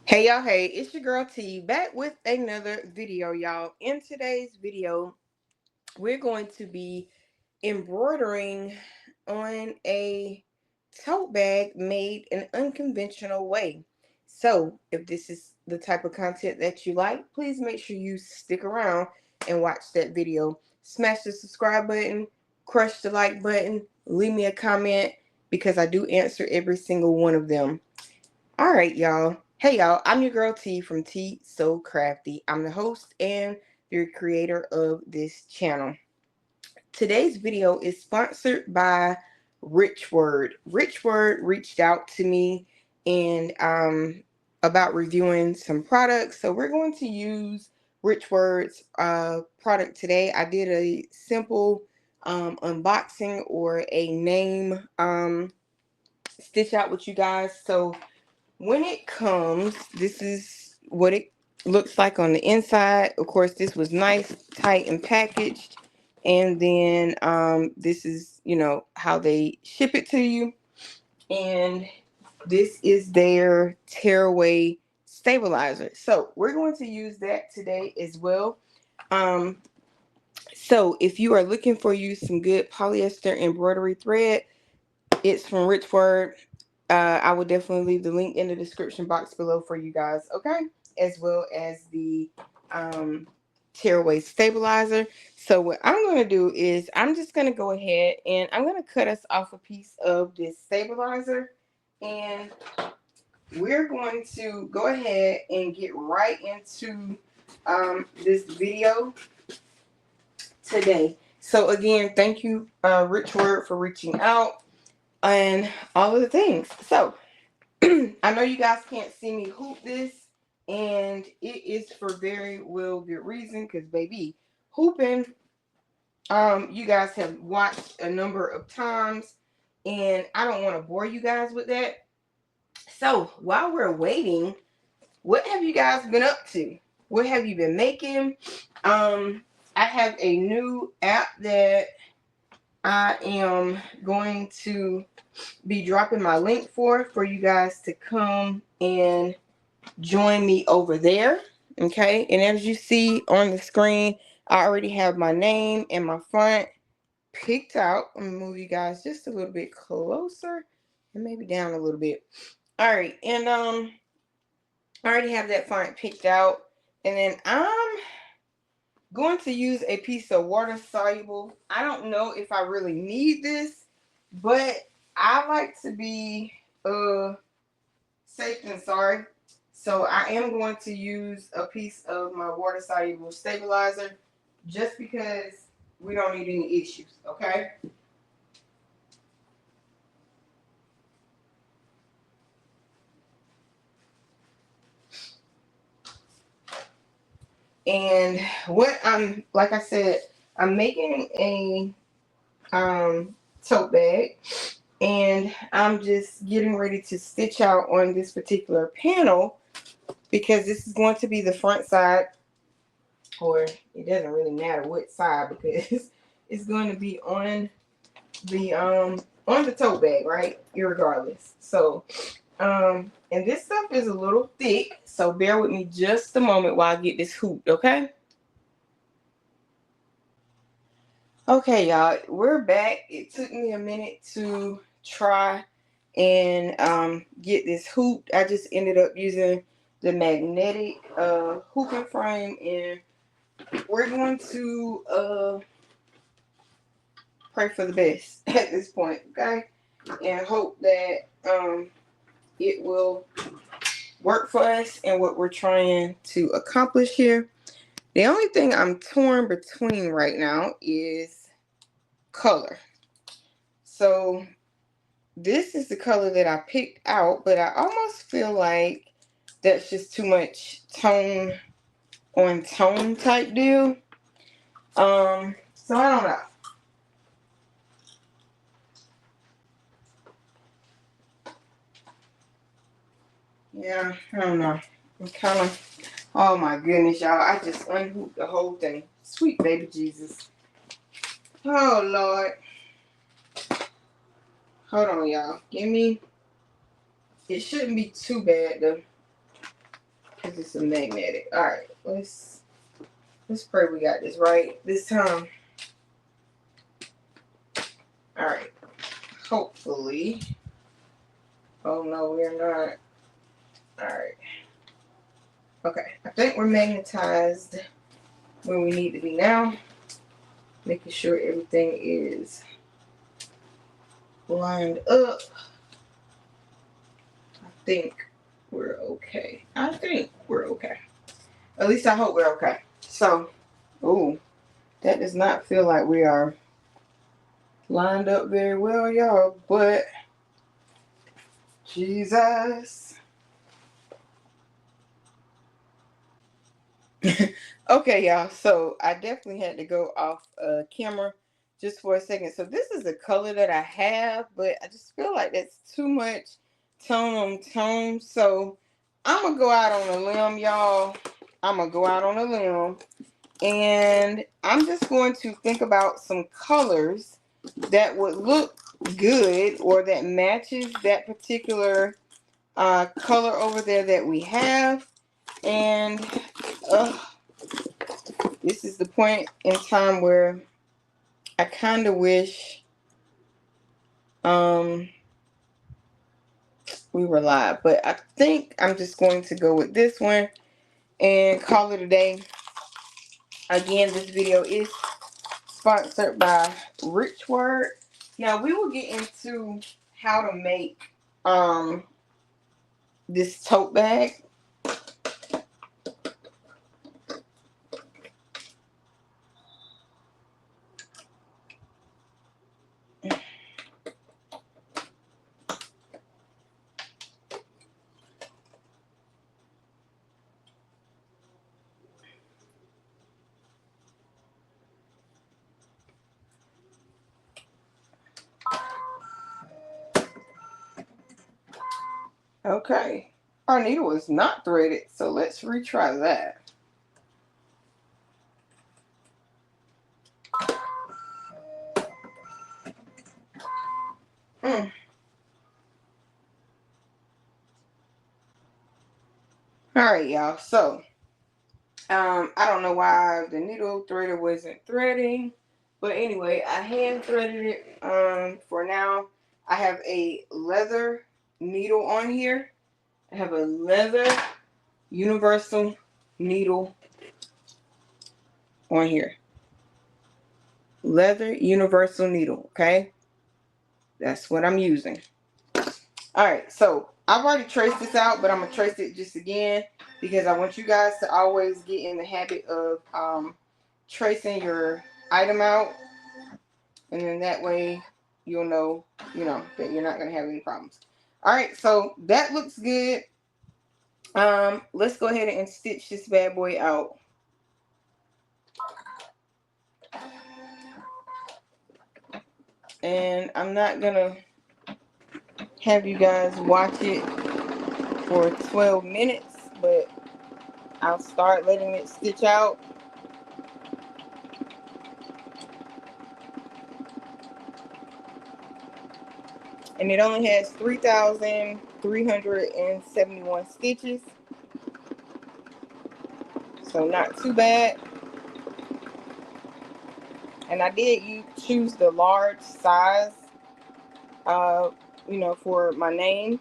Hey y'all, hey, it's your girl T back with another video, y'all. In today's video, we're going to be embroidering on a tote bag made an unconventional way. So, if this is the type of content that you like, please make sure you stick around and watch that video. Smash the subscribe button, crush the like button, leave me a comment because I do answer every single one of them. All right, y'all. Hey, y'all. I'm your girl T from Tee So Crafty. I'm the host and the creator of this channel. Today's video is sponsored by Rich Word. Rich Word reached out to me and about reviewing some products. So we're going to use Rich Word's product today. I did a simple unboxing or a name stitch out with you guys. So when it comes, this is what it looks like on the inside. Of course, this was nice, tight, and packaged. And then this is, how they ship it to you. And this is their tearaway stabilizer. So we're going to use that today as well. Um, so if you are looking for some good polyester embroidery thread, it's from Rich Word. I will definitely leave the link in the description box below for you guys, okay? As well as the tearaway stabilizer. So what I'm going to do is I'm just going to go ahead and I'm going to cut us off a piece of this stabilizer. And we're going to go ahead and get right into this video today. So again, thank you, Rich Word, for reaching out and all of the things. So I know you guys can't see me hoop this, and it is for very well good reason, because baby, hooping, you guys have watched a number of times, and I don't want to bore you guys with that. So while we're waiting, what have you guys been up to? What have you been making? I have a new app that I am going to be dropping my link for you guys to come and join me over there. Okay, and as you see on the screen, I already have my name and my font picked out. I'm gonna move you guys just a little bit closer and maybe down a little bit. All right, and I already have that font picked out, and then I'm going to use a piece of water soluble. I don't know if I really need this, but I like to be safe than sorry. So I am going to use a piece of my water soluble stabilizer just because we don't need any issues, okay? And what like I said, I'm making a tote bag, and I'm just getting ready to stitch out on this particular panel because this is going to be the front side, or it doesn't really matter what side because it's going to be on the tote bag, right? Irregardless. So and this stuff is a little thick, so bear with me just a moment while I get this hoop, okay? Okay, y'all, we're back. It took me a minute to try and get this hoop. I just ended up using the magnetic hooping frame, and we're going to pray for the best at this point, okay? And hope that it will work for us and what we're trying to accomplish here. The only thing I'm torn between right now is color. So this is the color that I picked out, but I almost feel like that's just too much tone on tone type deal. So I don't know. Yeah, I don't know. I'm kind of, oh my goodness, y'all. I just unhooped the whole thing. Sweet baby Jesus. Oh, Lord. Hold on, y'all. Give me, it shouldn't be too bad, though. is this a magnetic? All right, let's pray we got this right this time. All right, hopefully. Oh no, we're not. All right. Okay, I think we're magnetized where we need to be now. Making sure everything is lined up. I think we're okay. I think we're okay. At least I hope we're okay. So, ooh, that does not feel like we are lined up very well, y'all, but Jesus. Okay, y'all, so I definitely had to go off camera just for a second. So this is the color that I have, but I just feel like that's too much tone on tone. So I'm gonna go out on a limb, y'all. I'm gonna go out on a limb, and I'm just going to think about some colors that would look good or that matches that particular color over there that we have. And this is the point in time where I kind of wish we were live, but I think I'm just going to go with this one and call it a day. Again, this video is sponsored by Richword. Now we will get into how to make this tote bag. Okay, our needle is not threaded, so let's retry that. Alright, y'all, so I don't know why the needle threader wasn't threading, but anyway, I hand threaded it for now. I have a leather needle on here. I have a leather universal needle on here. Leather universal needle, okay? That's what I'm using. Alright, so I've already traced this out, but I'm going to trace it just again because I want you guys to always get in the habit of tracing your item out, and then that way you'll know, that you're not going to have any problems. Alright, so that looks good. Let's go ahead and stitch this bad boy out. And I'm not going to have you guys watch it for 12 minutes, but I'll start letting it stitch out. And it only has 3,371 stitches, so not too bad. And I did choose the large size for my name.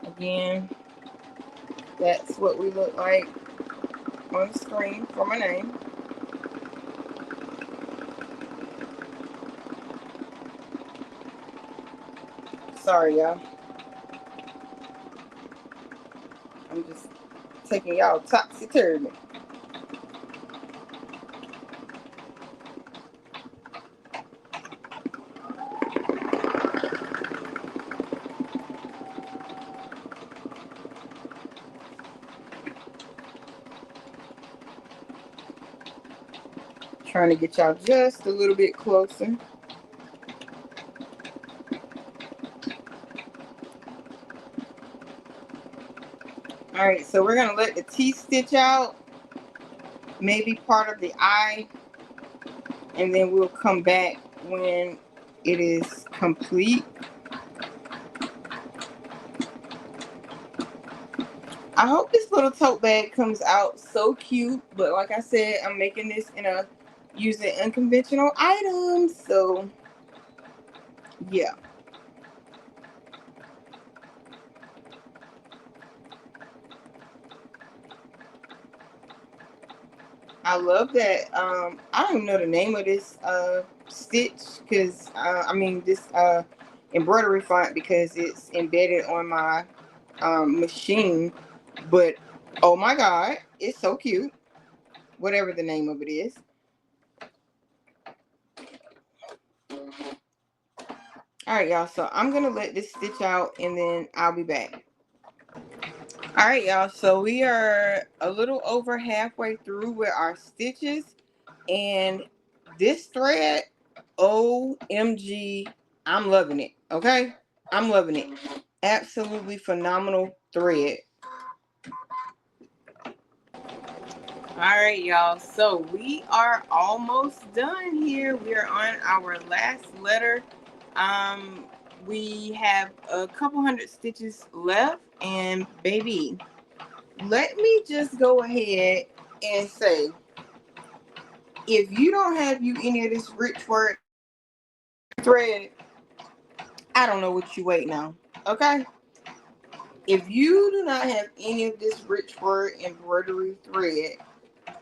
Again, that's what we look like on the screen for my name. Sorry, y'all. I'm just taking y'all topsy-turvy. Trying to get y'all just a little bit closer. Alright, so we're going to let the T stitch out, maybe part of the I, and then we'll come back when it is complete. I hope this little tote bag comes out so cute. But like I said, I'm making this using unconventional items. So yeah. I love that. I don't even know the name of this stitch because I mean this embroidery font because it's embedded on my machine. But oh my god, it's so cute. Whatever the name of it is. All right, y'all. So I'm gonna let this stitch out and then I'll be back. All right, y'all. So we are a little over halfway through with our stitches, and this thread, OMG, I'm loving it. Okay, I'm loving it. Absolutely phenomenal thread. All right, y'all. So we are almost done here. We are on our last letter. We have a couple hundred stitches left, and baby, let me just go ahead and say, if you don't have you any of this rich work thread, I don't know what you waiting on. Okay? If you do not have any of this rich word embroidery thread,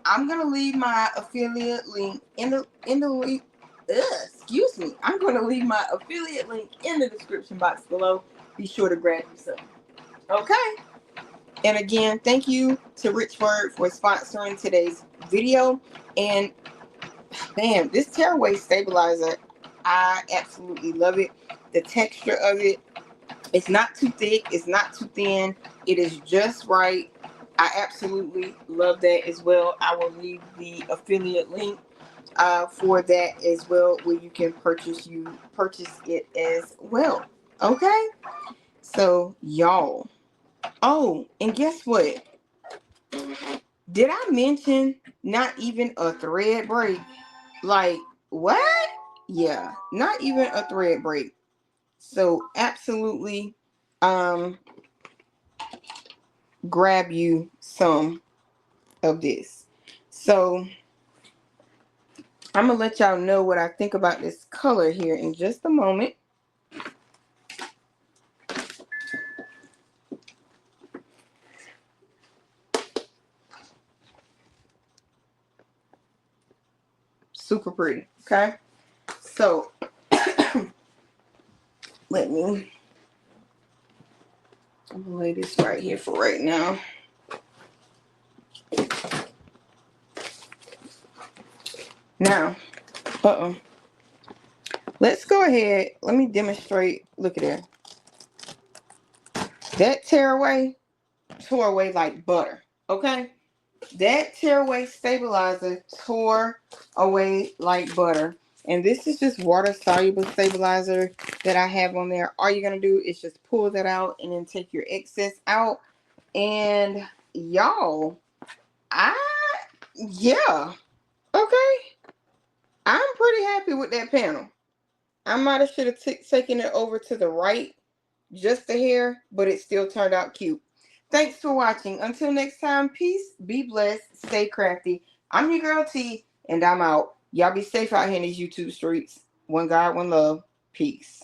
I'm gonna leave my affiliate link in the link. Excuse me. I'm gonna leave my affiliate link in the description box below. Be sure to grab you some. Okay. And again, thank you to Richword for sponsoring today's video. And man, this tearaway stabilizer, I absolutely love it. The texture of it, it's not too thick, it's not too thin, it is just right. I absolutely love that as well. I will leave the affiliate link for that as well, where you can purchase it as well. Okay, so y'all, oh, and guess what, did I mention not even a thread break? Like, what? Yeah, not even a thread break. So absolutely grab you some of this. So I'm gonna let y'all know what I think about this color here in just a moment. Super pretty. Okay, so let me, I'm gonna lay this right here for right now. Now, let's go ahead, let me demonstrate. Look at that. That tearaway tore away like butter. Okay, that tearaway stabilizer tore away like butter. And this is just water soluble stabilizer that I have on there. All you're going to do is just pull that out and then take your excess out. And y'all, yeah, okay. I'm pretty happy with that panel. I might have should have taken it over to the right just a hair, but it still turned out cute. Thanks for watching. Until next time, peace, be blessed, stay crafty. I'm your girl T, and I'm out. Y'all be safe out here in these YouTube streets. One God, one love. Peace.